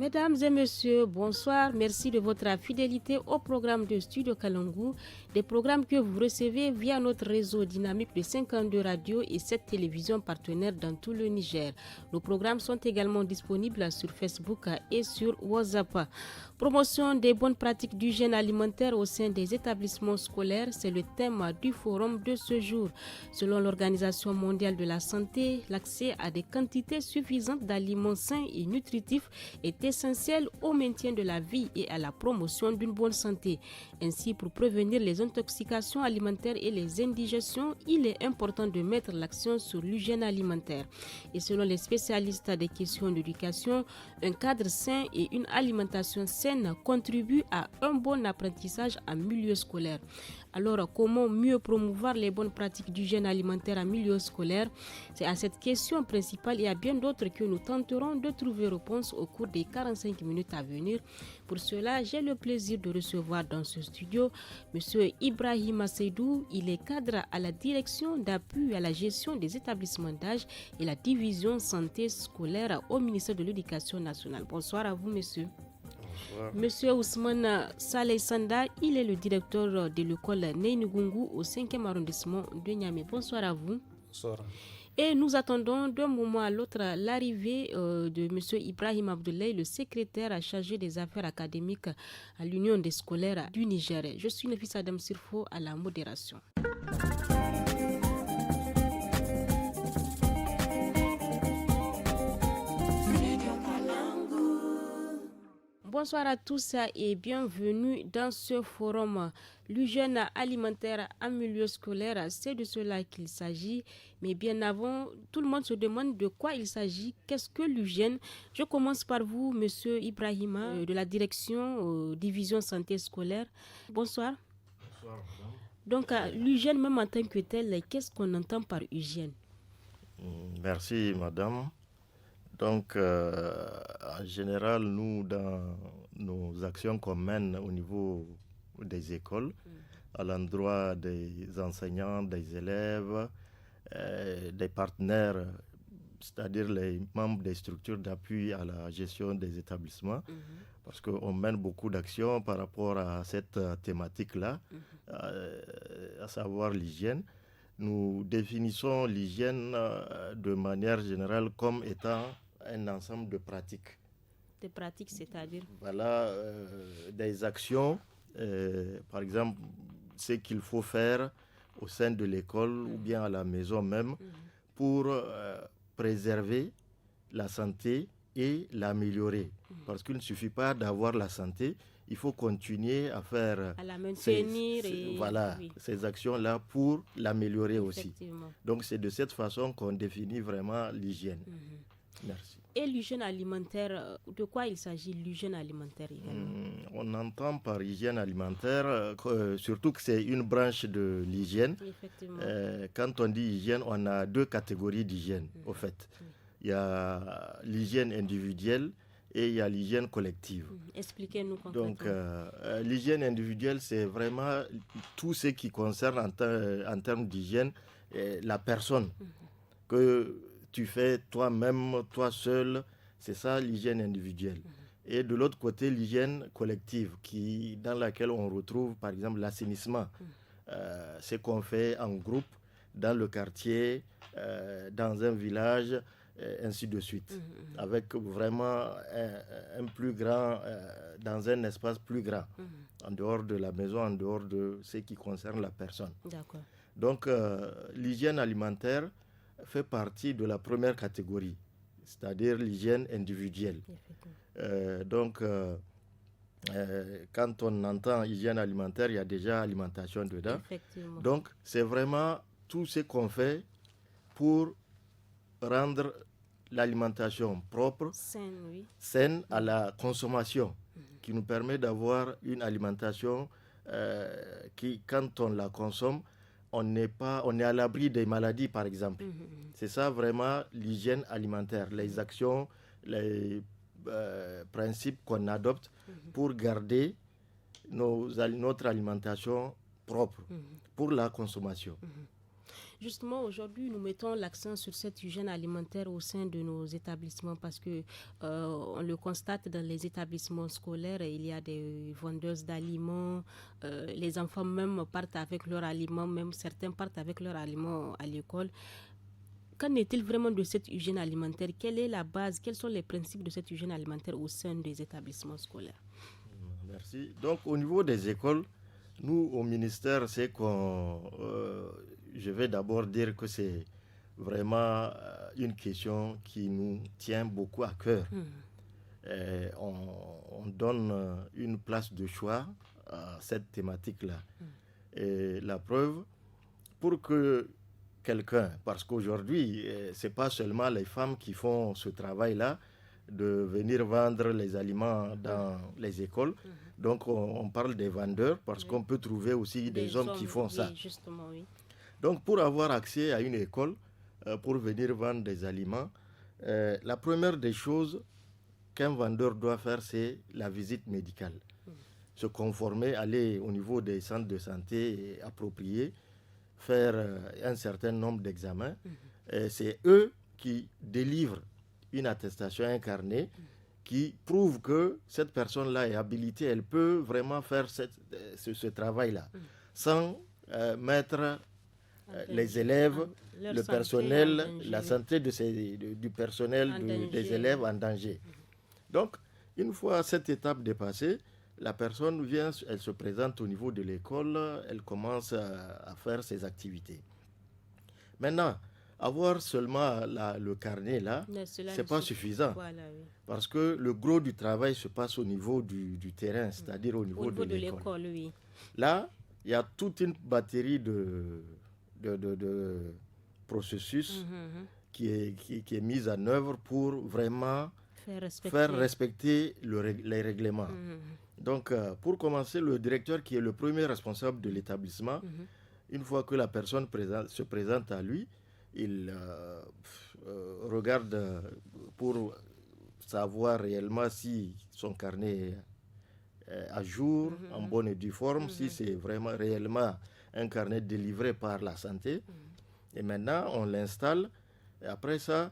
Mesdames et messieurs, bonsoir. Merci de votre fidélité au programme de Studio Kalangu, des programmes que vous recevez via notre réseau dynamique de 52 radios et 7 télévisions partenaires dans tout le Niger. Nos programmes sont également disponibles sur Facebook et sur WhatsApp. Promotion des bonnes pratiques d'hygiène alimentaire au sein des établissements scolaires, c'est le thème du forum de ce jour. Selon l'Organisation mondiale de la santé, l'accès à des quantités suffisantes d'aliments sains et nutritifs est essentiel au maintien de la vie et à la promotion d'une bonne santé. Ainsi, pour prévenir les intoxications alimentaires et les indigestions, il est important de mettre l'accent sur l'hygiène alimentaire. Et selon les spécialistes des questions d'éducation, un cadre sain et une alimentation saine contribuent à un bon apprentissage en milieu scolaire. Alors, comment mieux promouvoir les bonnes pratiques d'hygiène alimentaire en milieu scolaire? C'est à cette question principale et à bien d'autres que nous tenterons de trouver réponse au cours des 45 minutes à venir. Pour cela, j'ai le plaisir de recevoir dans ce studio M. Ibrahima Seydou. Il est cadre à la direction d'appui à la gestion des établissements d'âge et la division santé scolaire au ministère de l'Éducation nationale. Bonsoir à vous, monsieur. Bonsoir. Monsieur Ousmane Saleh Sanda, il est le directeur de l'école Neynugungu au 5e arrondissement de Niamey. Bonsoir à vous. Bonsoir. Et nous attendons d'un moment à l'autre l'arrivée de M. Ibrahim Abdoulaye, le secrétaire chargé des affaires académiques à l'Union des scolaires du Niger. Je suis Nafis Adam Sirfo à la modération. Bonsoir à tous et bienvenue dans ce forum. L'hygiène alimentaire en milieu scolaire, c'est de cela qu'il s'agit. Mais bien avant, tout le monde se demande de quoi il s'agit. Qu'est-ce que l'hygiène? Je commence par vous, Monsieur Ibrahima, de la direction division santé scolaire. Bonsoir. Bonsoir, madame. Donc, l'hygiène même en tant que telle, qu'est-ce qu'on entend par hygiène? Merci, madame. Donc, en général, nous, dans nos actions qu'on mène au niveau des écoles, à l'endroit des enseignants, des élèves, des partenaires, c'est-à-dire les membres des structures d'appui à la gestion des établissements, parce qu'on mène beaucoup d'actions par rapport à cette thématique-là, à savoir l'hygiène. Nous définissons l'hygiène de manière générale comme étant un ensemble de pratiques. Des pratiques, c'est-à-dire? Voilà, des actions, par exemple, ce qu'il faut faire au sein de l'école ou bien à la maison même pour préserver la santé et l'améliorer. Parce qu'il ne suffit pas d'avoir la santé, il faut continuer à faire à la maintenir ces actions-là pour l'améliorer aussi. Donc c'est de cette façon qu'on définit vraiment l'hygiène. Merci. Et l'hygiène alimentaire, de quoi il s'agit, l'hygiène alimentaire également? On entend par hygiène alimentaire, surtout que c'est une branche de l'hygiène. Quand on dit hygiène, on a deux catégories d'hygiène, au fait. Il y a l'hygiène individuelle et il y a l'hygiène collective. Expliquez-nous concrètement. Donc, l'hygiène individuelle, c'est vraiment tout ce qui concerne en termes d'hygiène la personne. Que tu fais toi-même, toi seul, c'est ça l'hygiène individuelle. Et de l'autre côté, l'hygiène collective, dans laquelle on retrouve par exemple l'assainissement. Ce qu'on fait en groupe, dans le quartier, dans un village, ainsi de suite. Avec vraiment un plus grand, dans un espace plus grand, en dehors de la maison, en dehors de ce qui concerne la personne. D'accord. Donc, l'hygiène alimentaire fait partie de la première catégorie, c'est-à-dire l'hygiène individuelle. Donc, quand on entend hygiène alimentaire, il y a déjà alimentation dedans. Donc, c'est vraiment tout ce qu'on fait pour rendre l'alimentation propre, saine à la consommation, qui nous permet d'avoir une alimentation qui, quand on la consomme, on est à l'abri des maladies, par exemple. C'est ça vraiment l'hygiène alimentaire, les actions, les principes qu'on adopte pour garder notre alimentation propre pour la consommation. Justement, aujourd'hui, nous mettons l'accent sur cette hygiène alimentaire au sein de nos établissements parce que on le constate dans les établissements scolaires, il y a des vendeuses d'aliments, les enfants même partent avec leurs aliments, même certains partent avec leurs aliments à l'école. Qu'en est-il vraiment de cette hygiène alimentaire? Quelle est la base? Quels sont les principes de cette hygiène alimentaire au sein des établissements scolaires? Merci. Donc, au niveau des écoles, nous, au ministère, je vais d'abord dire que c'est vraiment une question qui nous tient beaucoup à cœur. On donne une place de choix à cette thématique-là. Et la preuve, pour que quelqu'un, parce qu'aujourd'hui, ce n'est pas seulement les femmes qui font ce travail-là, de venir vendre les aliments dans les écoles. Donc, on parle des vendeurs parce qu'on peut trouver aussi des hommes qui font ça. Justement, oui. Donc, pour avoir accès à une école, pour venir vendre des aliments, la première des choses qu'un vendeur doit faire, c'est la visite médicale. Se conformer, aller au niveau des centres de santé appropriés, faire un certain nombre d'examens. C'est eux qui délivrent une attestation, un carnet qui prouve que cette personne-là est habilitée, elle peut vraiment faire ce travail-là sans mettre les élèves, le personnel, la santé du personnel, des élèves en danger. Donc, une fois cette étape dépassée, la personne vient, elle se présente au niveau de l'école, elle commence à faire ses activités. Maintenant, avoir seulement le carnet là, ce n'est pas suffisant. Voilà, oui. Parce que le gros du travail se passe au niveau du terrain, c'est-à-dire au niveau de l'école. Oui. Là, il y a toute une batterie de processus qui est mise en œuvre pour vraiment faire respecter les règlements. Donc, pour commencer, le directeur qui est le premier responsable de l'établissement, une fois que la personne se présente à lui, il regarde pour savoir réellement si son carnet est à jour, en bonne et due forme, si c'est vraiment réellement un carnet délivré par la santé. Et maintenant, on l'installe. Et après ça,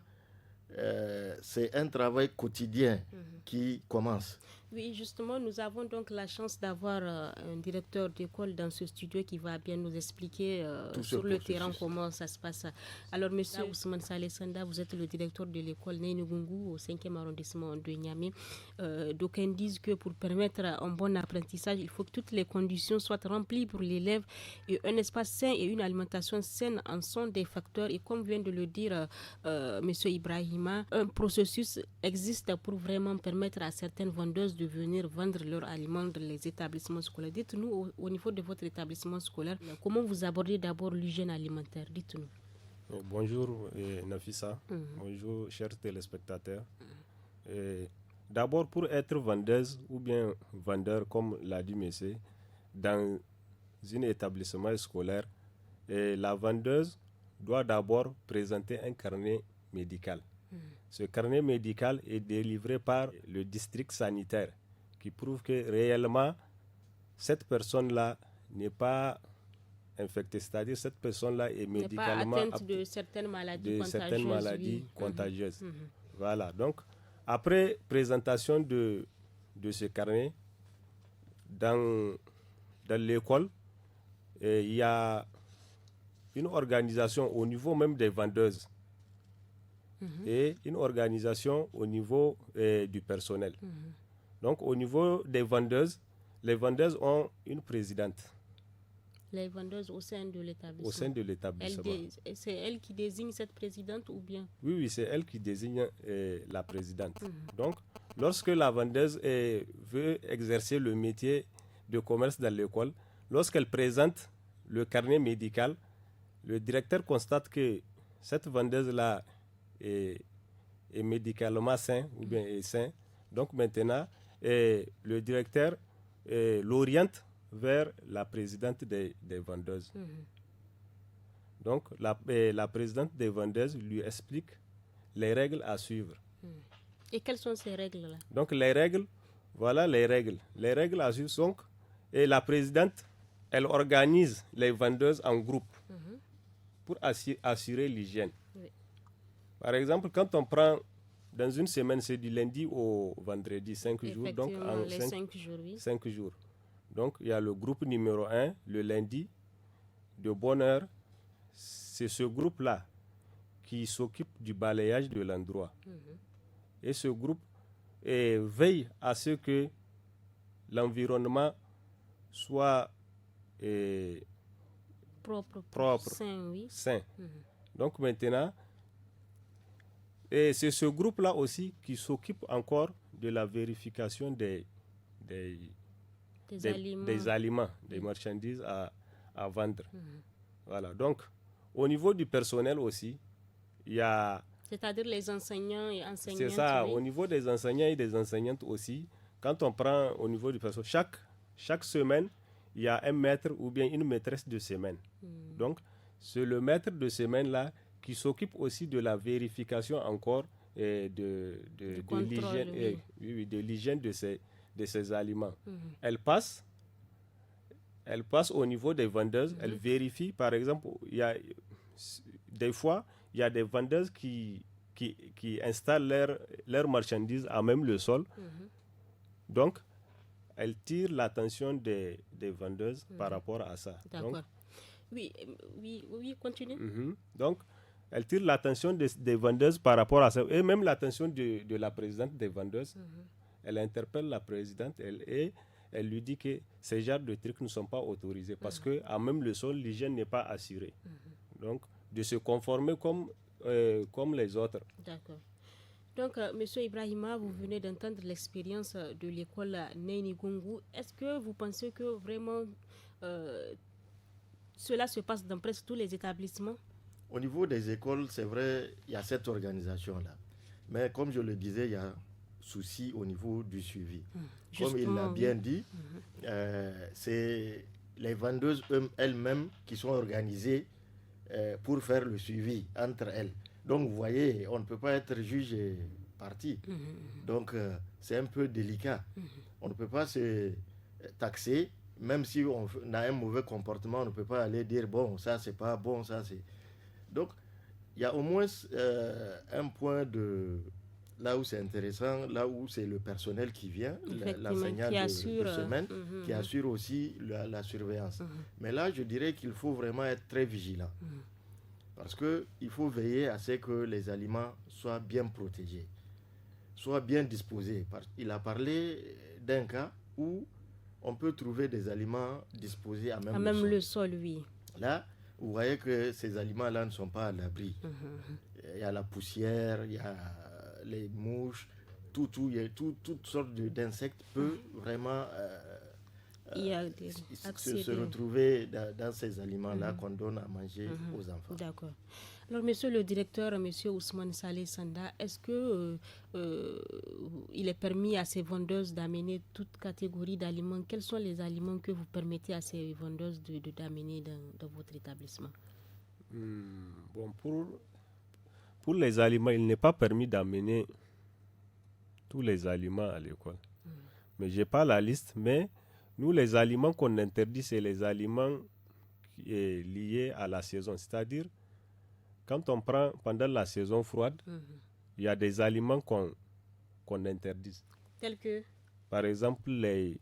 c'est un travail quotidien qui commence. Oui, justement, nous avons donc la chance d'avoir un directeur d'école dans ce studio qui va bien nous expliquer sur le terrain comment ça se passe. Alors, monsieur Ousmane Saleh Sanda, vous êtes le directeur de l'école Neynugungu au 5e arrondissement de Niamey. D'aucuns disent que pour permettre un bon apprentissage, il faut que toutes les conditions soient remplies pour l'élève et un espace sain et une alimentation saine en sont des facteurs. Et comme vient de le dire monsieur Ibrahima, un processus existe pour vraiment permettre à certaines vendeuses de venir vendre leurs aliments dans les établissements scolaires. Dites-nous, au niveau de votre établissement scolaire, comment vous abordez d'abord l'hygiène alimentaire? Dites-nous. Bonjour Nafissa, bonjour chers téléspectateurs. D'abord, pour être vendeuse ou bien vendeur, comme l'a dit monsieur, dans un établissement scolaire, la vendeuse doit d'abord présenter un carnet médical. Ce carnet médical est délivré par le district sanitaire qui prouve que réellement cette personne-là n'est pas infectée, c'est-à-dire cette personne-là est médicalement atteinte de certaines maladies contagieuses. Voilà, donc après présentation de ce carnet dans l'école, il y a une organisation au niveau même des vendeuses et une organisation au niveau du personnel. Donc au niveau des vendeuses, les vendeuses ont une présidente. Les vendeuses au sein de l'établissement. Au sein de l'établissement. C'est elle qui désigne cette présidente ou bien? Oui, c'est elle qui désigne la présidente. Donc lorsque la vendeuse veut exercer le métier de commerce dans l'école, lorsqu'elle présente le carnet médical, le directeur constate que cette vendeuse-là est médicalement sain ou bien est sain. Donc maintenant, le directeur l'oriente vers la présidente des vendeuses. Donc la présidente des vendeuses lui explique les règles à suivre. Et quelles sont ces règles-là? Donc les règles, voilà les règles. Les règles à suivre sont et la présidente, elle organise les vendeuses en groupe. pour assurer l'hygiène. Oui. Par exemple, quand on prend dans une semaine, c'est du lundi au vendredi, 5 jours. Donc, en 5 jours, oui. 5 jours. Donc, il y a le groupe numéro 1, le lundi, de bonne heure. C'est ce groupe-là qui s'occupe du balayage de l'endroit. Et ce groupe veille à ce que l'environnement soit propre, sain. Oui. Sain. Donc maintenant, et c'est ce groupe-là aussi qui s'occupe encore de la vérification des aliments, des marchandises à vendre. Voilà. Donc, au niveau du personnel aussi, il y a... C'est-à-dire les enseignants et enseignantes. C'est ça, oui. Au niveau des enseignants et des enseignantes aussi, quand on prend au niveau du personnel, chaque semaine, il y a un maître ou bien une maîtresse de semaine. Donc, c'est le maître de semaine-là qui s'occupe aussi de la vérification encore de l'hygiène de ces aliments. Elle passe au niveau des vendeuses, elle vérifie, par exemple, des fois, il y a des vendeuses qui installent leurs marchandises à même le sol. Donc, elle tire l'attention des vendeuses par rapport à ça. D'accord. Donc, oui, continue. Donc, elle tire l'attention des vendeuses par rapport à ça. Et même l'attention de la présidente des vendeuses. Elle interpelle la présidente et elle lui dit que ces genres de trucs ne sont pas autorisés parce qu'à même le sol, l'hygiène n'est pas assurée. Donc, de se conformer comme les autres. D'accord. Donc, Monsieur Ibrahima, vous venez d'entendre l'expérience de l'école Néni Gungu. Est-ce que vous pensez que vraiment cela se passe dans presque tous les établissements? Au niveau des écoles, c'est vrai, il y a cette organisation-là. Mais comme je le disais, il y a souci au niveau du suivi. Comme il l'a bien dit, c'est les vendeuses elles-mêmes qui sont organisées pour faire le suivi entre elles. Donc, vous voyez, on ne peut pas être juge et parti. Donc, c'est un peu délicat. On ne peut pas se taxer, même si on a un mauvais comportement, on ne peut pas aller dire, bon, ça, c'est pas bon, ça, c'est... Donc, il y a au moins un point de... Là où c'est intéressant, là où c'est le personnel qui vient, l'enseignant de semaine, qui assure aussi la surveillance. Mais là, je dirais qu'il faut vraiment être très vigilant. Parce qu'il faut veiller à ce que les aliments soient bien protégés, soient bien disposés. Il a parlé d'un cas où on peut trouver des aliments disposés à même le sol. Oui. Là, vous voyez que ces aliments-là ne sont pas à l'abri. Il y a la poussière, il y a les mouches, toutes sortes d'insectes peuvent vraiment se retrouver dans ces aliments-là qu'on donne à manger aux enfants. D'accord. Alors, monsieur le directeur, monsieur Ousmane Saleh Sanda, est-ce que il est permis à ces vendeuses d'amener toute catégorie d'aliments? Quels sont les aliments que vous permettez à ces vendeuses d'amener dans votre établissement? Bon, pour les aliments, il n'est pas permis d'amener tous les aliments à l'école. Mais je n'ai pas la liste, mais nous, les aliments qu'on interdit, c'est les aliments qui est liés à la saison. C'est-à-dire, quand on prend pendant la saison froide, il y a des aliments qu'on interdit. Tels que? Par exemple, les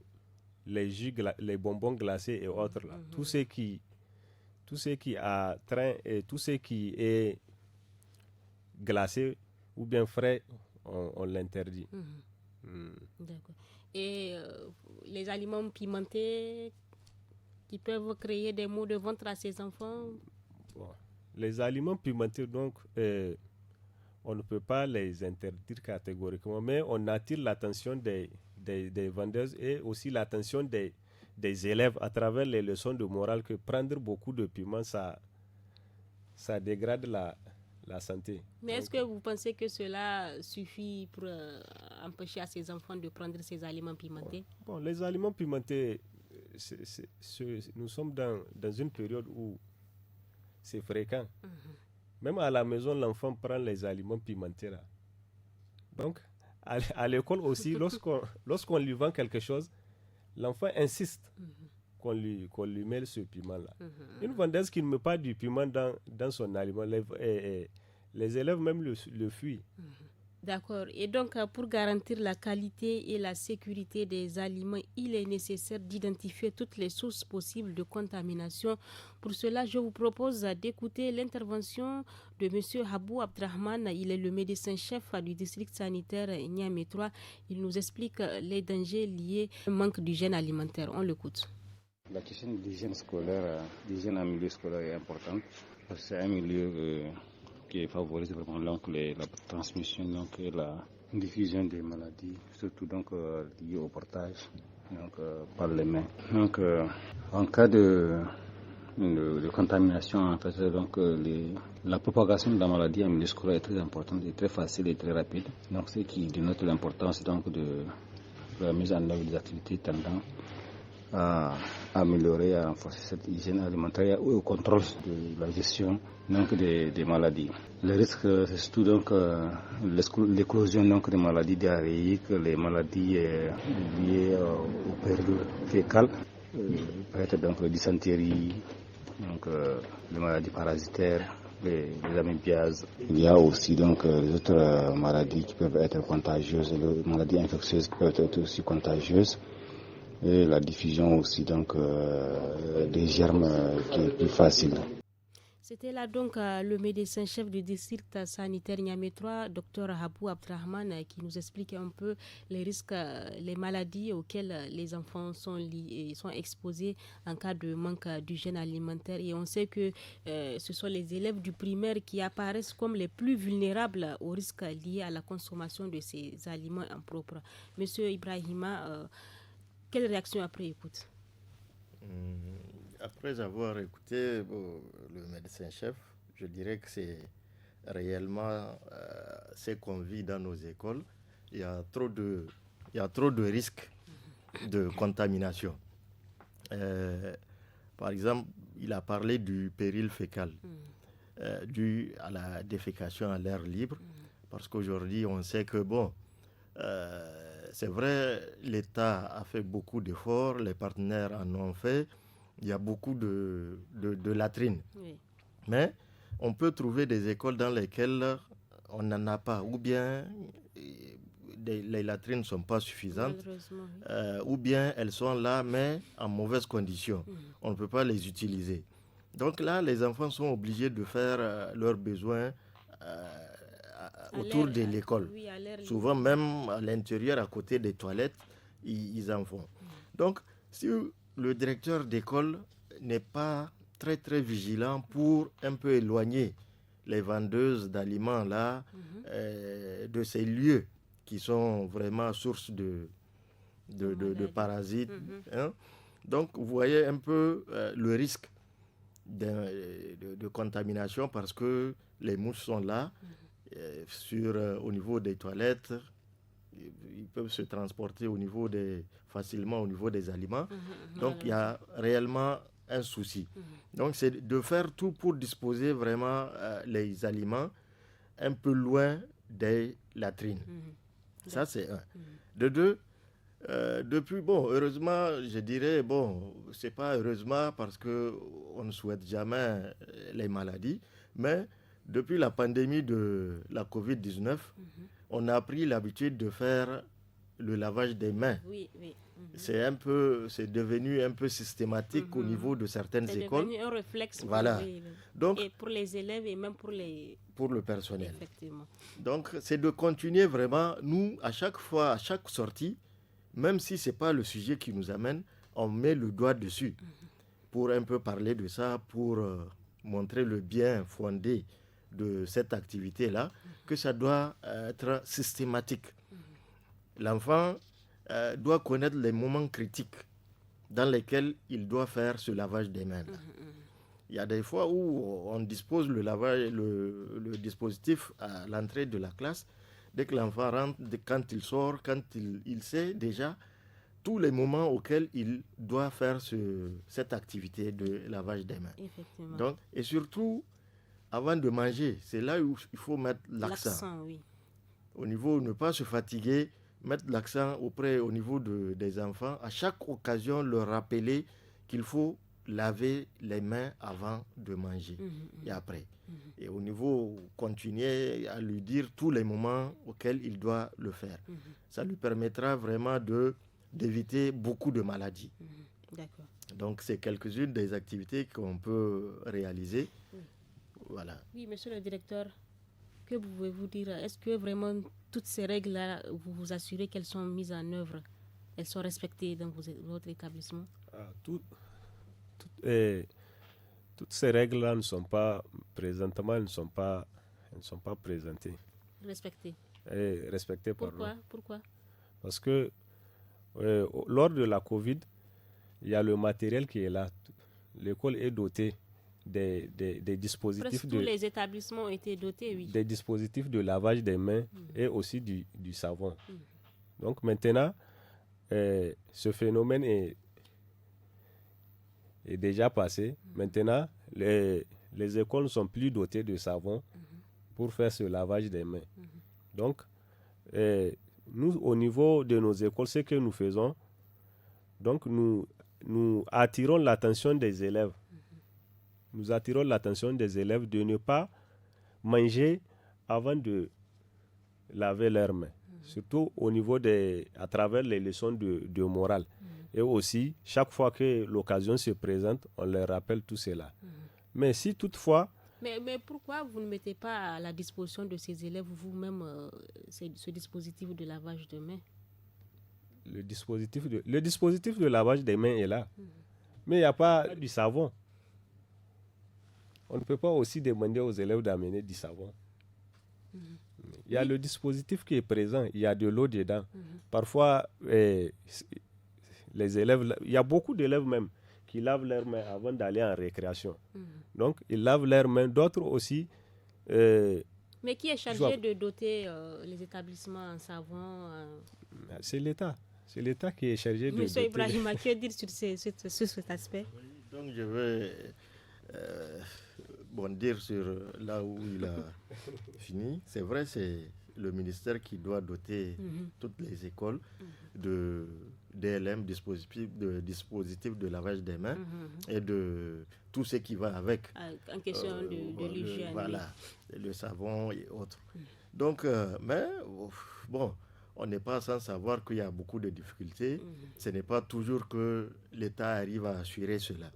les bonbons glacés et autres. Là. Tout ce qui est glacé ou bien frais, on l'interdit. D'accord. Et les aliments pimentés qui peuvent créer des maux de ventre à ces enfants? Bon. Les aliments pimentés, donc, on ne peut pas les interdire catégoriquement, mais on attire l'attention des vendeuses et aussi l'attention des élèves à travers les leçons de morale que prendre beaucoup de piment, ça dégrade la santé. Mais est-ce que vous pensez que cela suffit pour empêcher à ces enfants de prendre ces aliments pimentés? Bon, les aliments pimentés, nous sommes dans une période où c'est fréquent. Même à la maison, l'enfant prend les aliments pimentés là. Donc, à l'école aussi, lorsqu'on lui vend quelque chose, l'enfant insiste qu'on lui mêle ce piment-là. Une vendeuse qui ne met pas du piment dans son aliment, les élèves même le fuient. D'accord. Et donc, pour garantir la qualité et la sécurité des aliments, il est nécessaire d'identifier toutes les sources possibles de contamination. Pour cela, je vous propose d'écouter l'intervention de M. Habou Abdrahman. Il est le médecin-chef du district sanitaire Niamey 3. Il nous explique les dangers liés au manque d'hygiène alimentaire. On l'écoute. La question de l'hygiène scolaire, l'hygiène en milieu scolaire est importante parce que c'est un milieu qui favorise vraiment la transmission et la diffusion des maladies, surtout liées au portage par les mains. Donc en cas de contamination, en fait, la propagation de la maladie en milieu scolaire est très importante, et très facile et très rapide. Donc ce qui dénote l'importance de la mise en œuvre des activités tendant à améliorer, à renforcer cette hygiène alimentaire et au contrôle de la gestion des maladies. Le risque, c'est surtout l'éclosion des maladies diarrhéiques, les maladies liées au péril fécal, peut-être le dysenterie, les maladies parasitaires, les amébiases. Il y a aussi les autres maladies qui peuvent être contagieuses, les maladies infectieuses qui peuvent être aussi contagieuses. Et la diffusion aussi des germes qui est plus facile. C'était là donc le médecin-chef du district sanitaire Niamey 3, Dr Habou Abdrahman, qui nous explique un peu les risques, les maladies auxquelles les enfants sont exposés en cas de manque d'hygiène alimentaire. Et on sait que ce sont les élèves du primaire qui apparaissent comme les plus vulnérables aux risques liés à la consommation de ces aliments impropres. Monsieur Ibrahima, quelle réaction après écoute? Après avoir écouté le médecin-chef, je dirais que c'est réellement ce qu'on vit dans nos écoles. Il y a trop de risques de contamination. Par exemple, il a parlé du péril fécal dû à la défécation à l'air libre, parce qu'aujourd'hui, on sait que c'est vrai, l'État a fait beaucoup d'efforts, les partenaires en ont fait, il y a beaucoup de latrines. Oui. Mais on peut trouver des écoles dans lesquelles on n'en a pas, ou bien les latrines ne sont pas suffisantes, ou bien elles sont là, mais en mauvaises conditions. On ne peut pas les utiliser. Donc là, les enfants sont obligés de faire leurs besoins autour de l'école. Oui, souvent même à l'intérieur, à côté des toilettes, ils en font. Donc, si le directeur d'école n'est pas très très vigilant pour un peu éloigner les vendeuses d'aliments là de ces lieux qui sont vraiment source de parasites, donc vous voyez un peu le risque de contamination, parce que les mouches sont là. Au niveau des toilettes, ils peuvent se transporter facilement au niveau des aliments. Donc il y a réellement un souci. Donc c'est de faire tout pour disposer vraiment les aliments un peu loin des latrines. Ça c'est un. De deux, depuis, heureusement, je dirais, c'est pas heureusement parce qu'on ne souhaite jamais les maladies, mais depuis la pandémie de la Covid-19, on a pris l'habitude de faire le lavage des mains. Oui. C'est devenu un peu systématique au niveau de certaines écoles. C'est devenu un réflexe. Voilà. Donc, et pour les élèves et même pour le personnel. Effectivement. Donc, c'est de continuer vraiment, nous, à chaque fois, à chaque sortie, même si ce n'est pas le sujet qui nous amène, on met le doigt dessus pour un peu parler de ça, pour montrer le bien fondé de cette activité-là, que ça doit être systématique. L'enfant doit connaître les moments critiques dans lesquels il doit faire ce lavage des mains. Il y a des fois où on dispose le dispositif à l'entrée de la classe. Dès que l'enfant rentre, quand il sort, quand il sait déjà tous les moments auxquels il doit faire cette activité de lavage des mains. Effectivement. Donc, et surtout, avant de manger, c'est là où il faut mettre l'accent. Oui. Au niveau, ne pas se fatiguer, mettre l'accent au niveau des enfants. À chaque occasion, leur rappeler qu'il faut laver les mains avant de manger et après. Et au niveau, continuer à lui dire tous les moments auxquels il doit le faire. Ça lui permettra vraiment d'éviter beaucoup de maladies. D'accord. Donc, c'est quelques-unes des activités qu'on peut réaliser. Voilà. Oui, monsieur le directeur, que pouvez-vous dire? Est-ce que vraiment toutes ces règles-là, vous vous assurez qu'elles sont mises en œuvre, elles sont respectées dans votre établissement? Toutes ces règles-là ne sont pas présentement, elles ne sont pas présentées. Respectées. Respectées. Pourquoi? Parce que lors de la Covid, il y a le matériel qui est là. L'école est dotée des dispositifs. Presque tous les établissements ont été dotés, oui. Des dispositifs de lavage des mains et aussi du savon. Donc maintenant, ce phénomène est déjà passé. Maintenant, les écoles ne sont plus dotées de savon pour faire ce lavage des mains. Donc, nous, au niveau de nos écoles, ce que nous faisons, donc nous attirons l'attention des élèves. Nous attirons l'attention des élèves de ne pas manger avant de laver leurs mains. Surtout au niveau à travers les leçons de morale. Et aussi, chaque fois que l'occasion se présente, on leur rappelle tout cela. Mais si toutefois... Mais pourquoi vous ne mettez pas à la disposition de ces élèves vous-même ce dispositif de lavage de mains? Le dispositif de lavage des mains est là. Mais il n'y a pas du savon. On ne peut pas aussi demander aux élèves d'amener du savon. Il y a le dispositif qui est présent, il y a de l'eau dedans. Parfois, les élèves, il y a beaucoup d'élèves même qui lavent leurs mains avant d'aller en récréation. Donc, ils lavent leurs mains. D'autres aussi... Mais qui est chargé de doter les établissements en savon C'est l'État. C'est l'État qui est chargé de doter. Monsieur Ibrahima, que dire sur cet aspect? Donc, je vais dire sur là où il a fini. C'est vrai, c'est le ministère qui doit doter toutes les écoles de DLM, dispositifs de lavage des mains et de tout ce qui va avec. En question de l'hygiène. Voilà, le savon et autres. Donc, mais bon, on n'est pas sans savoir qu'il y a beaucoup de difficultés. Ce n'est pas toujours que l'État arrive à assurer cela.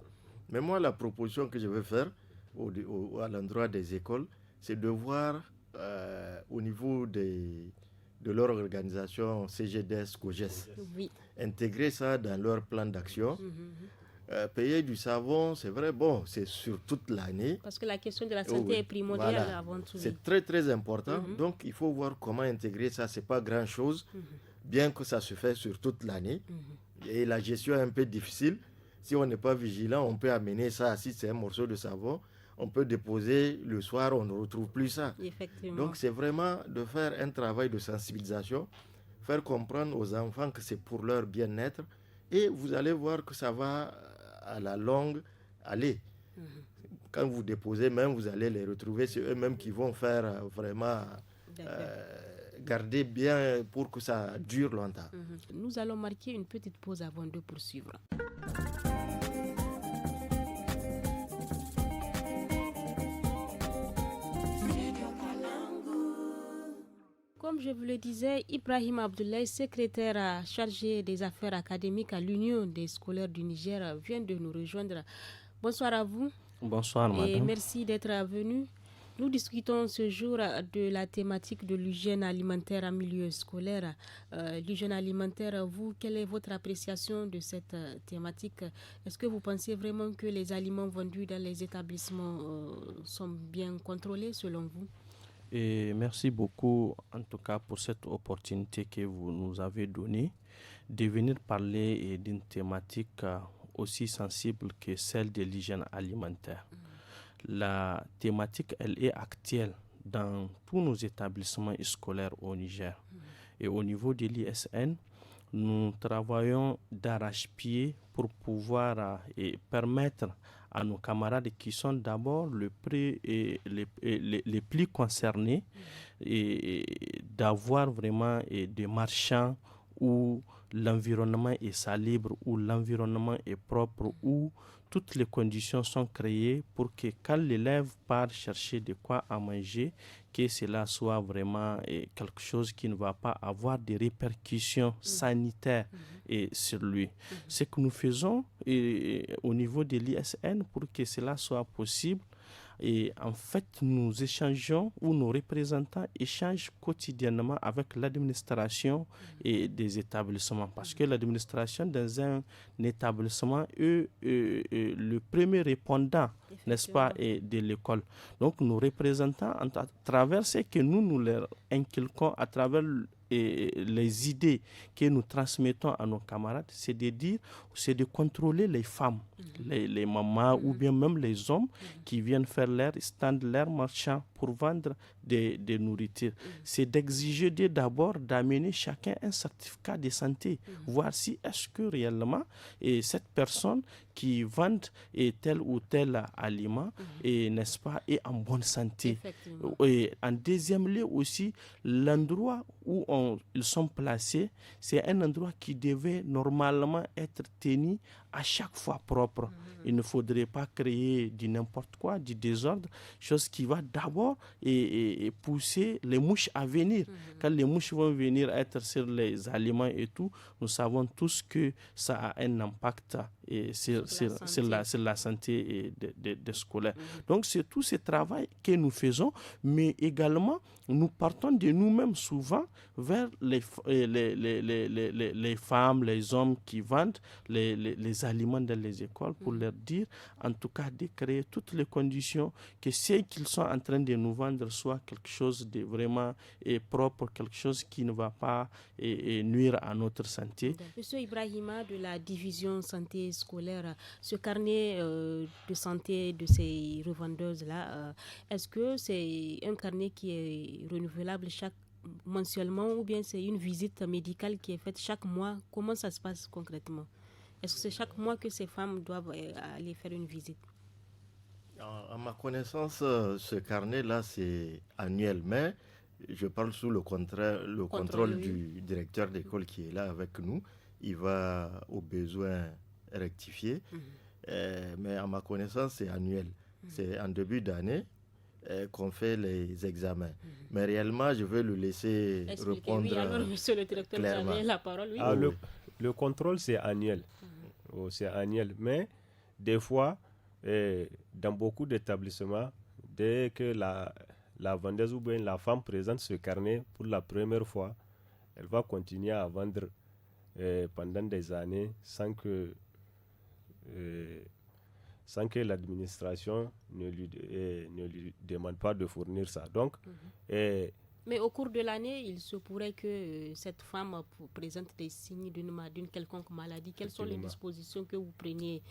Mais moi, la proposition que je veux faire à l'endroit des écoles, c'est de voir au niveau de leur organisation CGDS, COGES, intégrer ça dans leur plan d'action. Payer du savon, c'est vrai, c'est sur toute l'année. Parce que la question de la santé est primordiale avant tout. C'est très très important. Donc il faut voir comment intégrer ça. C'est pas grand chose, bien que ça se fait sur toute l'année. Et la gestion est un peu difficile. Si on n'est pas vigilant, on peut amener ça. Si c'est un morceau de savon, on peut déposer le soir, on ne retrouve plus ça. Effectivement. Donc c'est vraiment de faire un travail de sensibilisation, faire comprendre aux enfants que c'est pour leur bien-être. Et vous allez voir que ça va à la longue aller. Quand vous déposez, même vous allez les retrouver, c'est eux-mêmes qui vont faire vraiment garder bien pour que ça dure longtemps. Nous allons marquer une petite pause avant de poursuivre. Comme je vous le disais, Ibrahim Abdoulaye, secrétaire chargé des affaires académiques à l'Union des scolaires du Niger, vient de nous rejoindre. Bonsoir à vous. Bonsoir, madame. Et merci d'être venu. Nous discutons ce jour de la thématique de l'hygiène alimentaire en milieu scolaire. L'hygiène alimentaire, vous, quelle est votre appréciation de cette thématique? Est-ce que vous pensez vraiment que les aliments vendus dans les établissements sont bien contrôlés selon vous? Et merci beaucoup, en tout cas, pour cette opportunité que vous nous avez donnée de venir parler d'une thématique aussi sensible que celle de l'hygiène alimentaire. La thématique, elle est actuelle dans tous nos établissements scolaires au Niger. Et au niveau de l'ISN, nous travaillons d'arrache-pied pour pouvoir permettre à nos camarades qui sont d'abord les plus concernés et d'avoir vraiment des marchands ou l'environnement est salubre, où l'environnement est propre, où toutes les conditions sont créées pour que quand l'élève part chercher de quoi à manger, que cela soit vraiment quelque chose qui ne va pas avoir des répercussions sanitaires sur lui. Ce que nous faisons au niveau de l'ISN pour que cela soit possible, et en fait, nous échangeons ou nos représentants échangent quotidiennement avec l'administration et des établissements. Parce que l'administration dans un établissement est le premier répondant, n'est-ce pas, de l'école. Donc, nos représentants, à travers ce que nous leur inculquons, à travers les idées que nous transmettons à nos camarades, c'est de contrôler les femmes, les mamans ou bien même les hommes qui viennent faire leur stand, leur marchand pour vendre des nourritures. C'est d'exiger d'abord d'amener chacun un certificat de santé, voir si est-ce que réellement cette personne qui vend tel ou tel aliment n'est-ce pas, est en bonne santé. Et en deuxième lieu aussi, l'endroit où ils sont placés, c'est un endroit qui devait normalement être tenu à chaque fois propre. Il ne faudrait pas créer du n'importe quoi, du désordre, chose qui va d'abord et pousser les mouches à venir. Quand les mouches vont venir être sur les aliments et tout, nous savons tous que ça a un impact sur la santé des scolaires. Donc c'est tout ce travail que nous faisons, mais également nous partons de nous-mêmes souvent vers les femmes, les hommes qui vendent les aliments dans les écoles pour leur dire, en tout cas, de créer toutes les conditions que ce qu'ils sont en train de nous vendre soit quelque chose de vraiment propre, quelque chose qui ne va pas nuire à notre santé. Monsieur Ibrahima de la division santé scolaire, ce carnet de santé de ces revendeuses-là, est-ce que c'est un carnet qui est renouvelable mensuellement ou bien c'est une visite médicale qui est faite chaque mois? Comment ça se passe concrètement? Est-ce que c'est chaque mois que ces femmes doivent aller faire une visite? À ma connaissance, ce carnet-là, c'est annuel, mais je parle sous le contrôle du directeur d'école qui est là avec nous. Il va au besoin rectifier, mais à ma connaissance, c'est annuel. C'est en début d'année qu'on fait les examens. Mais réellement, je vais le laisser répondre. Oui, alors, monsieur le directeur, vous avez la parole. Oui. Le contrôle, c'est annuel. C'est annuel. Mais des fois, dans beaucoup d'établissements, dès que la vendeuse ou bien la femme présente ce carnet pour la première fois, elle va continuer à vendre pendant des années sans que l'administration ne lui demande pas de fournir ça. Donc, mais au cours de l'année, il se pourrait que cette femme présente des signes d'une quelconque maladie. Quelles sont les dispositions que vous preniez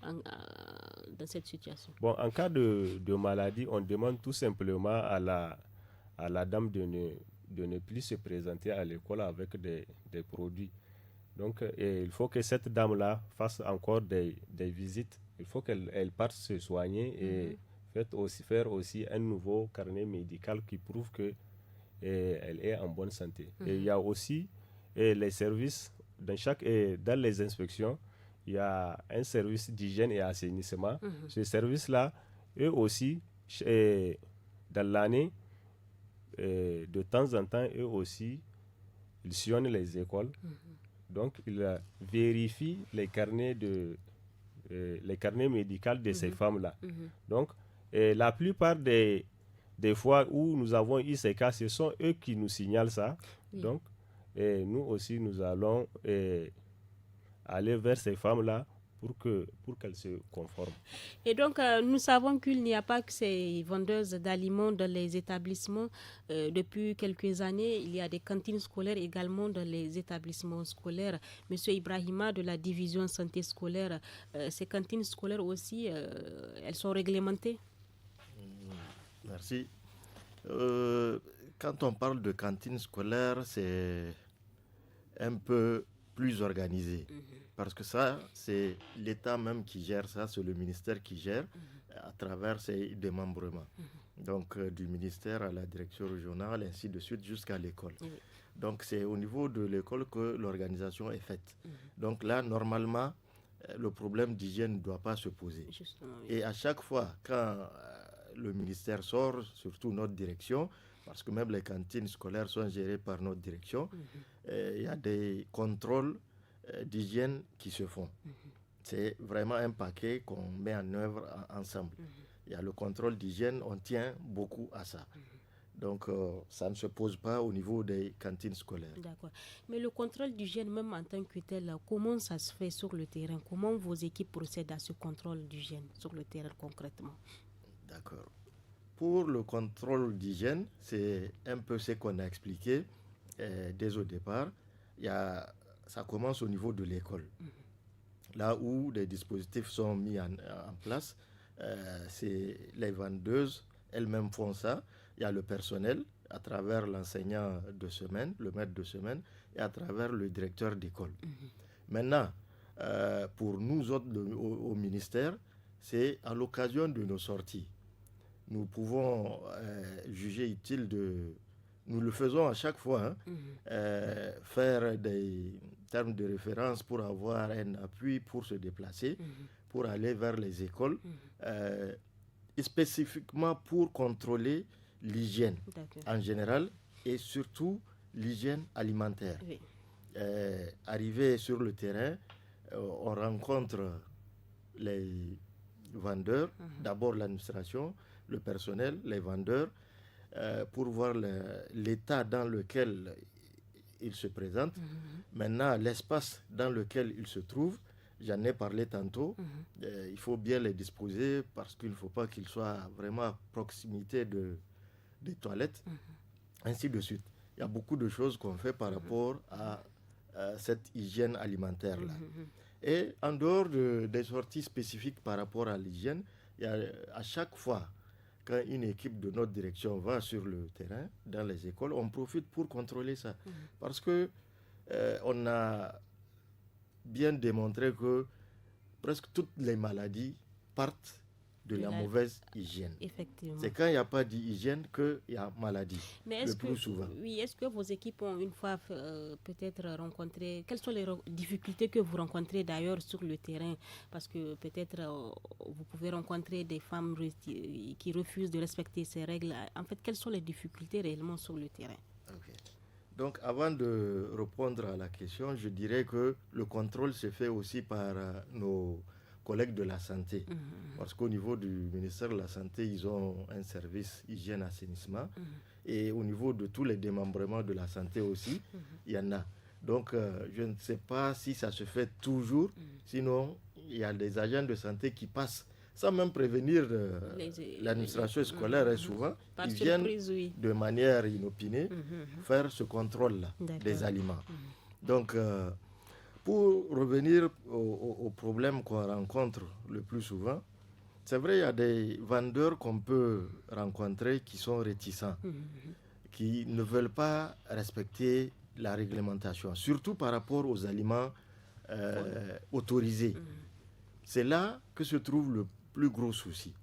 dans cette situation? Bon, en cas de maladie, on demande tout simplement à la dame de ne plus se présenter à l'école avec des produits. Donc, il faut que cette dame-là fasse encore des visites. Il faut qu'elle parte se soigner et faire aussi un nouveau carnet médical qui prouve que elle est en bonne santé. Et il y a aussi les services, dans les inspections, il y a un service d'hygiène et assainissement. Ce service-là, eux aussi, dans l'année, de temps en temps, eux aussi, ils sillonnent les écoles. Donc, ils vérifient les carnets médicaux de ces femmes-là. Donc, la plupart des fois où nous avons eu ces cas, ce sont eux qui nous signalent ça. Donc, nous aussi, nous allons aller vers ces femmes-là pour qu'elles se conforment. Et donc, nous savons qu'il n'y a pas que ces vendeuses d'aliments dans les établissements. Depuis quelques années, il y a des cantines scolaires également dans les établissements scolaires. Monsieur Ibrahima de la division santé scolaire, ces cantines scolaires aussi, elles sont réglementées? Merci. Quand on parle de cantine scolaire, c'est un peu plus organisé. Parce que ça, c'est l'État même qui gère ça, c'est le ministère qui gère. à travers ces démembrements. Donc, du ministère à la direction régionale, ainsi de suite, jusqu'à l'école. Donc, c'est au niveau de l'école que l'organisation est faite. Donc là, normalement, le problème d'hygiène ne doit pas se poser. Et à chaque fois, quand le ministère sort, surtout notre direction, parce que même les cantines scolaires sont gérées par notre direction, il y a des contrôles d'hygiène qui se font. C'est vraiment un paquet qu'on met en œuvre ensemble. Il y a le contrôle d'hygiène, on tient beaucoup à ça. Donc, ça ne se pose pas au niveau des cantines scolaires. D'accord. Mais le contrôle d'hygiène, même en tant que tel, comment ça se fait sur le terrain? Comment vos équipes procèdent à ce contrôle d'hygiène sur le terrain concrètement? D'accord. Pour le contrôle d'hygiène, c'est un peu ce qu'on a expliqué dès au départ. Ça commence au niveau de l'école. Là où des dispositifs sont mis en place, c'est les vendeuses elles-mêmes font ça. Il y a le personnel à travers l'enseignant de semaine, le maître de semaine, et à travers le directeur d'école. Maintenant, pour nous autres au ministère, c'est à l'occasion de nos sorties. Nous pouvons juger utile nous le faisons à chaque fois, faire des termes de référence pour avoir un appui pour se déplacer, pour aller vers les écoles, spécifiquement pour contrôler l'hygiène en général et surtout l'hygiène alimentaire. Oui. Arrivé sur le terrain, on rencontre les vendeurs, d'abord l'administration, le personnel, les vendeurs, pour voir l'état dans lequel ils se présentent. Maintenant, l'espace dans lequel ils se trouvent, j'en ai parlé tantôt, il faut bien les disposer parce qu'il ne faut pas qu'ils soient vraiment à proximité des toilettes, ainsi de suite. Il y a beaucoup de choses qu'on fait par rapport à cette hygiène alimentaire-là. Et en dehors des sorties spécifiques par rapport à l'hygiène, il y a à chaque fois, quand une équipe de notre direction va sur le terrain, dans les écoles, on profite pour contrôler ça. Parce que on a bien démontré que presque toutes les maladies partent de la mauvaise hygiène. Effectivement. C'est quand il n'y a pas d'hygiène qu'il y a maladie, le plus souvent. Oui, est-ce que vos équipes ont une fois peut-être rencontré... Quelles sont les difficultés que vous rencontrez d'ailleurs sur le terrain? Parce que peut-être vous pouvez rencontrer des femmes qui refusent de respecter ces règles. En fait, quelles sont les difficultés réellement sur le terrain? Okay. Donc, avant de répondre à la question, je dirais que le contrôle se fait aussi par nos collègues de la santé. Parce qu'au niveau du ministère de la Santé, ils ont un service hygiène-assainissement. Et au niveau de tous les démembrements de la santé aussi, il y en a. Donc, je ne sais pas si ça se fait toujours. Sinon, il y a des agents de santé qui passent sans même prévenir l'administration scolaire. Souvent, ils viennent de manière inopinée faire ce contrôle-là des aliments. Donc, pour revenir au problème qu'on rencontre le plus souvent, c'est vrai, il y a des vendeurs qu'on peut rencontrer qui sont réticents, qui ne veulent pas respecter la réglementation, surtout par rapport aux aliments autorisés. C'est là que se trouve le plus gros souci.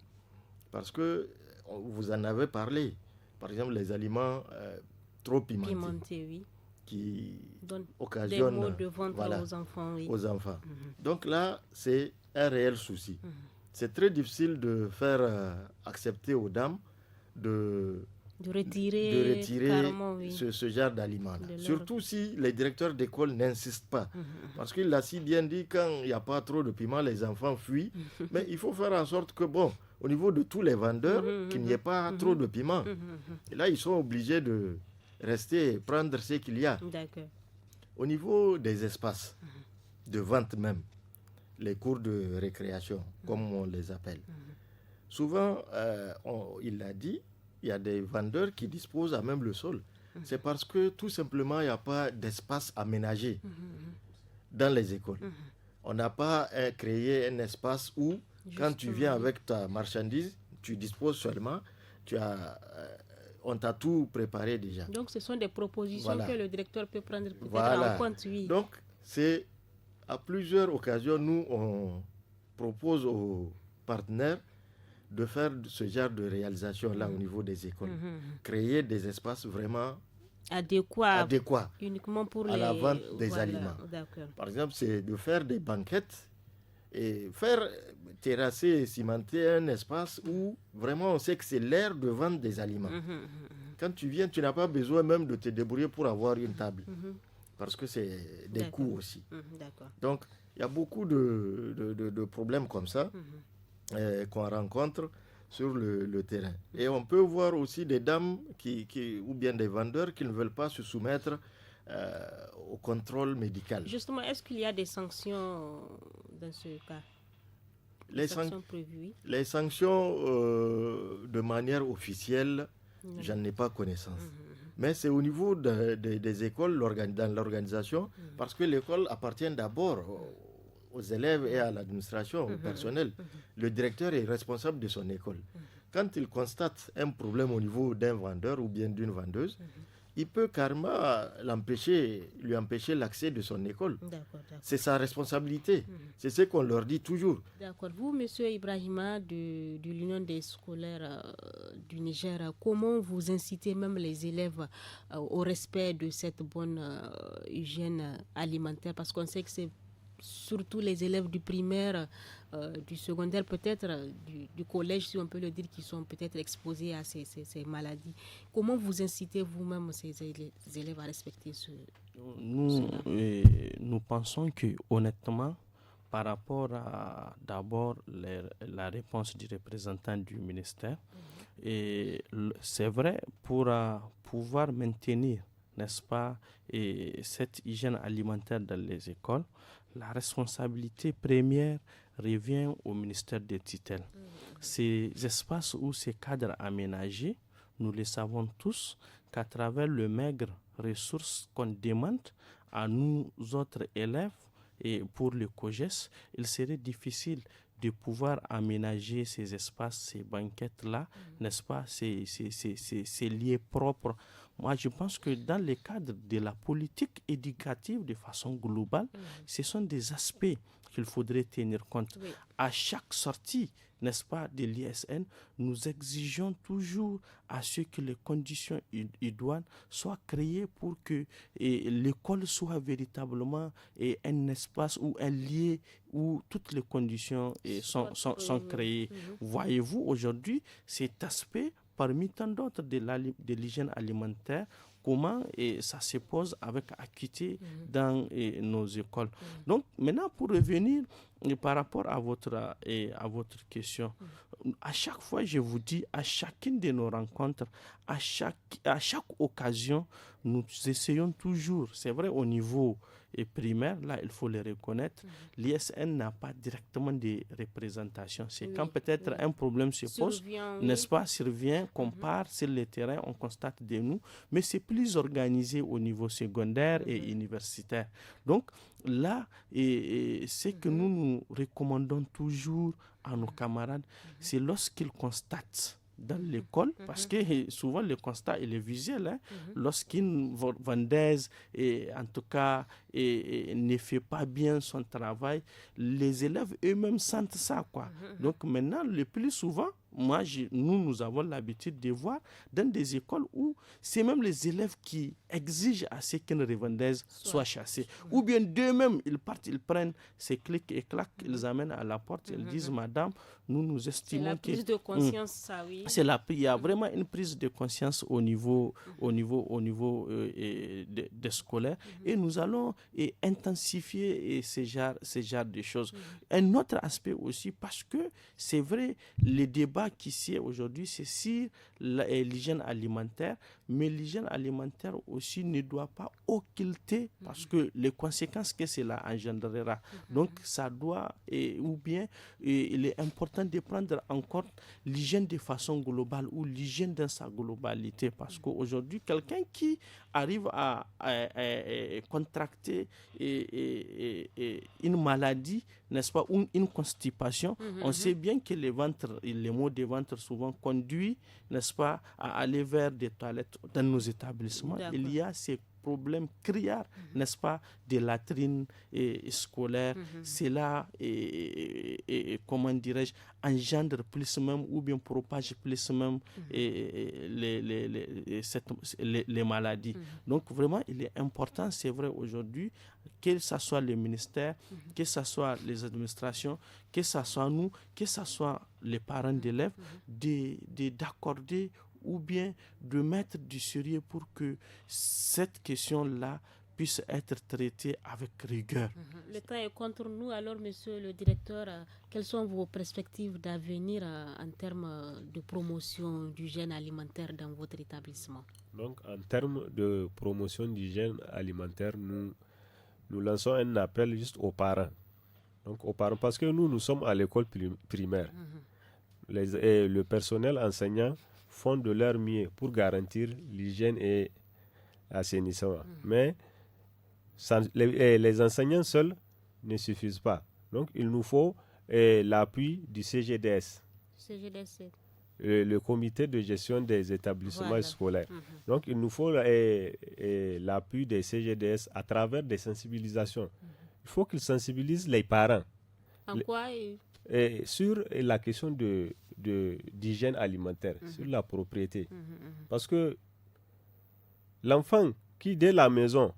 Parce que vous en avez parlé. Par exemple, les aliments trop pimentés. Oui. Qui occasionnent des maux de ventre aux enfants. Oui. Aux enfants. Donc là, c'est un réel souci. C'est très difficile de faire accepter aux dames de retirer ce genre d'aliments. Surtout si les directeurs d'école n'insistent pas. Parce qu'il l'a si bien dit, quand il n'y a pas trop de piment, les enfants fuient. Mais il faut faire en sorte que, au niveau de tous les vendeurs, qu'il n'y ait pas trop de piment. Et là, ils sont obligés de rester et prendre ce qu'il y a. Au niveau des espaces de vente même, les cours de récréation, comme on les appelle, souvent, il l'a dit, il y a des vendeurs qui disposent à même le sol. C'est parce que tout simplement, il n'y a pas d'espace aménagé dans les écoles. On n'a pas créé un espace où, quand tu viens avec ta marchandise, tu disposes seulement, on t'a tout préparé déjà. Donc, ce sont des propositions que le directeur peut prendre peut-être en compte. Oui. Donc, c'est à plusieurs occasions, nous, on propose aux partenaires de faire ce genre de réalisation-là au niveau des écoles. Créer des espaces vraiment adéquats uniquement pour à la vente des aliments. D'accord. Par exemple, c'est de faire des banquettes et faire terrasser et cimenter un espace où vraiment on sait que c'est l'ère de vente des aliments. Quand tu viens, tu n'as pas besoin même de te débrouiller pour avoir une table. Parce que c'est des coûts aussi. Donc, il y a beaucoup de problèmes comme ça qu'on rencontre sur le terrain. Et on peut voir aussi des dames ou bien des vendeurs qui ne veulent pas se soumettre au contrôle médical. Justement, est-ce qu'il y a des sanctions dans ce cas? Les sanctions prévues? Les sanctions, de manière officielle, j'en ai pas connaissance. Mais c'est au niveau des écoles, dans l'organisation, parce que l'école appartient d'abord aux élèves et à l'administration, au personnel. Le directeur est responsable de son école. Quand il constate un problème au niveau d'un vendeur ou bien d'une vendeuse, il peut carrément lui empêcher l'accès de son école. D'accord. C'est sa responsabilité. C'est ce qu'on leur dit toujours. D'accord. Vous, M. Ibrahima, de l'Union des scolaires du Niger, comment vous incitez même les élèves au respect de cette bonne hygiène alimentaire? Parce qu'on sait que c'est surtout les élèves du primaire, du secondaire peut-être, du collège, si on peut le dire, qui sont peut-être exposés à ces maladies. Comment vous incitez vous-même ces élèves à respecter Nous pensons que, honnêtement, par rapport à d'abord la réponse du représentant du ministère, et c'est vrai, pour pouvoir maintenir, n'est-ce pas, cette hygiène alimentaire dans les écoles, la responsabilité première revient au ministère des tutelles. Ces espaces ou ces cadres aménagés, nous le savons tous, qu'à travers le maigre ressources qu'on demande à nous autres élèves et pour le COGES, il serait difficile de pouvoir aménager ces espaces, ces banquettes-là, n'est-ce pas, ces lieux propres. Moi, je pense que dans le cadre de la politique éducative de façon globale, ce sont des aspects qu'il faudrait tenir compte. Oui. À chaque sortie, n'est-ce pas, de l'ISN, nous exigeons toujours à ce que les conditions idoines soient créées pour que l'école soit véritablement un espace ou un lieu où toutes les conditions sont créées. Voyez-vous, aujourd'hui, cet aspect, parmi tant d'autres de l'hygiène alimentaire, comment ça se pose avec acuité dans nos écoles. Donc, maintenant, pour revenir par rapport à votre question, à chaque fois, je vous dis, à chacune de nos rencontres, à chaque occasion, nous essayons toujours, c'est vrai au niveau primaire, là, il faut le reconnaître, l'ISN n'a pas directement de représentation. C'est quand peut-être un problème se pose, n'est-ce pas, survient, qu'on part sur le terrain, on constate de nous, mais c'est plus organisé au niveau secondaire et universitaire. Donc, là, ce que nous recommandons toujours à nos camarades, c'est lorsqu'ils constatent dans l'école, parce que souvent le constat il est visuel, lorsqu'une vendeuse, en tout cas, ne fait pas bien son travail, les élèves eux-mêmes sentent ça, quoi. Donc maintenant, le plus souvent, nous avons l'habitude de voir dans des écoles où c'est même les élèves qui exigent à ce qu'une revendeuse soit chassée. Ou bien d'eux-mêmes, ils partent, ils prennent ces clics et clacs, ils amènent à la porte, ils disent, madame, nous estimons que... C'est la prise de conscience, ça, oui. Il y a vraiment une prise de conscience au niveau des scolaires et nous allons intensifier ce genre de choses. Un autre aspect aussi, parce que c'est vrai, le débat qui s'y est aujourd'hui, c'est sur l'hygiène alimentaire, mais l'hygiène alimentaire aussi ne doit pas occulter, parce que les conséquences que cela engendrera. Donc, ça doit, ou bien, il est important de prendre en compte l'hygiène de façon globale ou l'hygiène dans sa globalité, parce qu'aujourd'hui, quelqu'un qui arrive à contracter une maladie, n'est-ce pas, ou une constipation, on sait bien que les maux de ventre souvent conduisent, n'est-ce pas, à aller vers des toilettes dans nos établissements. D'accord. Il y a ces problème criard, n'est-ce pas, de latrines scolaires. Cela, comment dirais-je, engendre plus même ou bien propage plus même les maladies. Donc vraiment, il est important, c'est vrai aujourd'hui, que ce soit les ministères, que ce soit les administrations, que ce soit nous, que ce soit les parents d'élèves, d'accorder ou bien de mettre du sérieux pour que cette question-là puisse être traitée avec rigueur. Le temps est contre nous. Alors, monsieur le directeur, quelles sont vos perspectives d'avenir en termes de promotion d'hygiène alimentaire dans votre établissement? Donc, en termes de promotion d'hygiène alimentaire, nous lançons un appel juste aux parents. Donc, aux parents, parce que nous sommes à l'école primaire. Le personnel enseignant font de leur mieux pour garantir l'hygiène et l'assainissement. Mais les enseignants seuls ne suffisent pas. Donc, il nous faut l'appui du CGDS. Le comité de gestion des établissements scolaires. Donc, il nous faut l'appui des CGDS à travers des sensibilisations. Il faut qu'ils sensibilisent les parents. En quoi sur la question d'hygiène alimentaire, sur la propriété. Parce que l'enfant qui, dès la maison,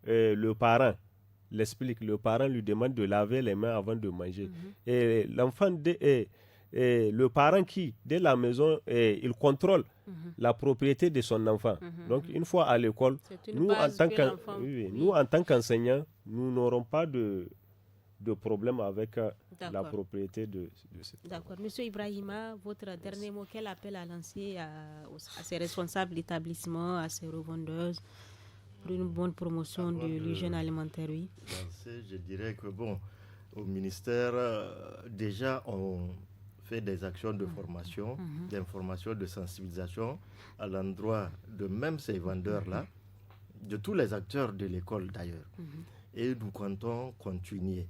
le parent l'explique, le parent lui demande de laver les mains avant de manger. Et l'enfant, le parent qui, dès la maison, il contrôle la propriété de son enfant. Donc, une fois à l'école, nous, en tant qu'enseignants, nous n'aurons pas de problème avec la propriété de cet enfant. D'accord. Monsieur Ibrahima, votre dernier mot, quel appel à lancer à ces responsables d'établissement, à ces revendeuses pour une bonne promotion de l'hygiène alimentaire, oui? Je dirais que au ministère, déjà on fait des actions de formation, d'information, de sensibilisation à l'endroit de même ces vendeurs-là, de tous les acteurs de l'école d'ailleurs. Et nous comptons continuer.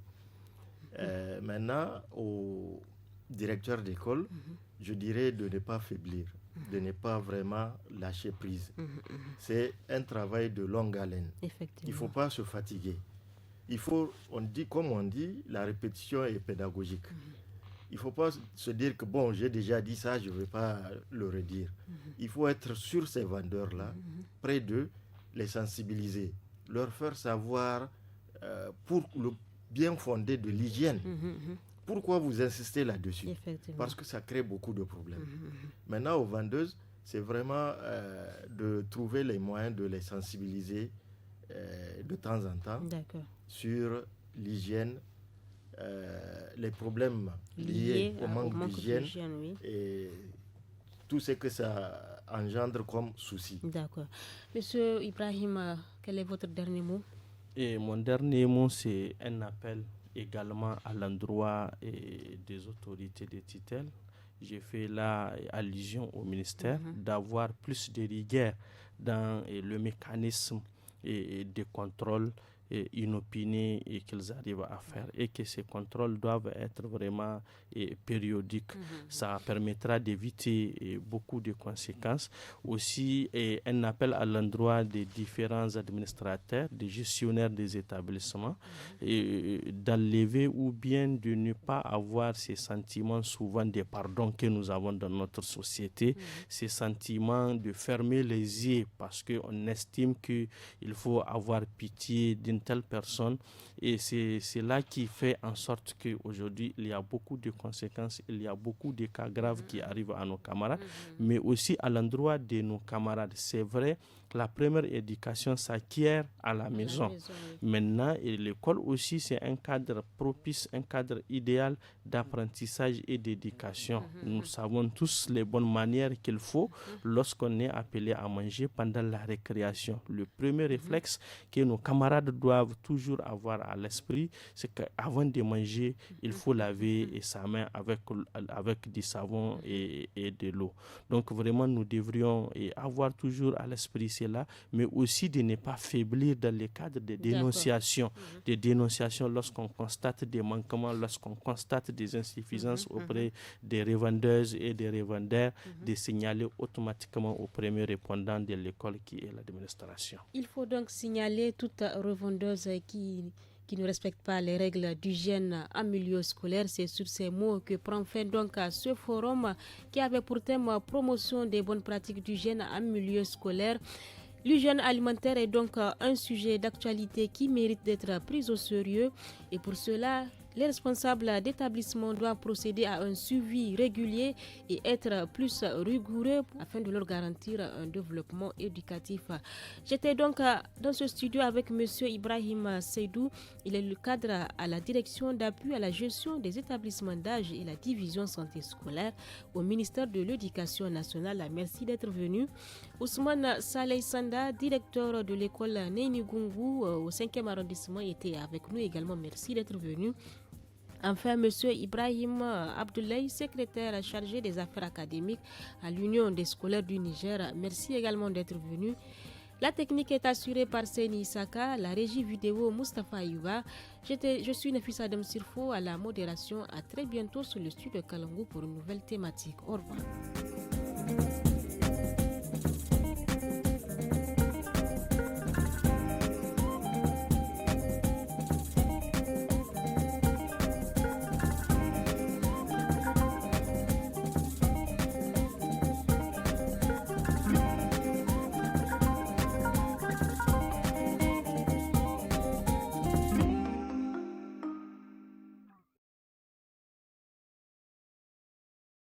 Maintenant, au directeur d'école, je dirais de ne pas faiblir, de ne pas vraiment lâcher prise. C'est un travail de longue haleine. Il ne faut pas se fatiguer. Il faut, comme on dit, la répétition est pédagogique. Il ne faut pas se dire que j'ai déjà dit ça, je ne vais pas le redire. Il faut être sur ces vendeurs-là, près d'eux, les sensibiliser, leur faire savoir pour le bien fondé de l'hygiène. Pourquoi vous insistez là-dessus? Parce que ça crée beaucoup de problèmes. Maintenant, aux vendeuses, c'est vraiment de trouver les moyens de les sensibiliser de temps en temps sur l'hygiène, les problèmes liés au manque d'hygiène et tout ce que ça engendre comme souci. D'accord. Monsieur Ibrahim, quel est votre dernier mot? Et mon dernier mot, c'est un appel également à l'endroit des autorités de tutelle. J'ai fait là allusion au ministère d'avoir plus de rigueur dans le mécanisme de contrôle inopinés et qu'ils arrivent à faire, et que ces contrôles doivent être vraiment périodiques. Ça permettra d'éviter beaucoup de conséquences. Aussi, un appel à l'endroit des différents administrateurs, des gestionnaires des établissements, d'enlever ou bien de ne pas avoir ces sentiments souvent de pardon que nous avons dans notre société, ces sentiments de fermer les yeux parce qu'on estime qu'il faut avoir pitié d'une telle personne, et c'est là qui fait en sorte qu'aujourd'hui il y a beaucoup de conséquences, il y a beaucoup de cas graves qui arrivent à nos camarades, mais aussi à l'endroit de nos camarades. C'est vrai, la première éducation s'acquiert à la maison. Maintenant, l'école aussi, c'est un cadre propice, un cadre idéal d'apprentissage et d'éducation. Nous savons tous les bonnes manières qu'il faut lorsqu'on est appelé à manger pendant la récréation. Le premier réflexe que nos camarades doivent doivent toujours avoir à l'esprit, c'est qu'avant de manger, il faut laver sa main avec du savon et de l'eau. Donc vraiment, nous devrions avoir toujours à l'esprit cela, mais aussi de ne pas faiblir dans le cadre de dénonciation. Des dénonciations lorsqu'on constate des manquements, lorsqu'on constate des insuffisances auprès des revendeuses et des revendeurs, de signaler automatiquement au premier répondant de l'école qui est l'administration. Il faut donc signaler toute revendeuse qui ne respecte pas les règles d'hygiène en milieu scolaire. C'est sur ces mots que prend fin donc ce forum qui avait pour thème promotion des bonnes pratiques d'hygiène en milieu scolaire. L'hygiène alimentaire est donc un sujet d'actualité qui mérite d'être pris au sérieux et pour cela, les responsables d'établissement doivent procéder à un suivi régulier et être plus rigoureux afin de leur garantir un développement éducatif. J'étais donc dans ce studio avec M. Ibrahim Seydou. Il est le cadre à la direction d'appui à la gestion des établissements d'âge et la division santé scolaire au ministère de l'Éducation nationale. Merci d'être venu. Ousmane Saleh Sanda, directeur de l'école Neini Gungu au 5e arrondissement, était avec nous également. Merci d'être venu. Enfin, M. Ibrahim Abdoulaye, secrétaire chargé des affaires académiques à l'Union des scolaires du Niger. Merci également d'être venu. La technique est assurée par Seni Isaka, la régie vidéo Mustafa Ayuba. Je suis Nafisa Adam Sirfo à la modération. À très bientôt sur le studio Kalangu pour une nouvelle thématique. Au revoir.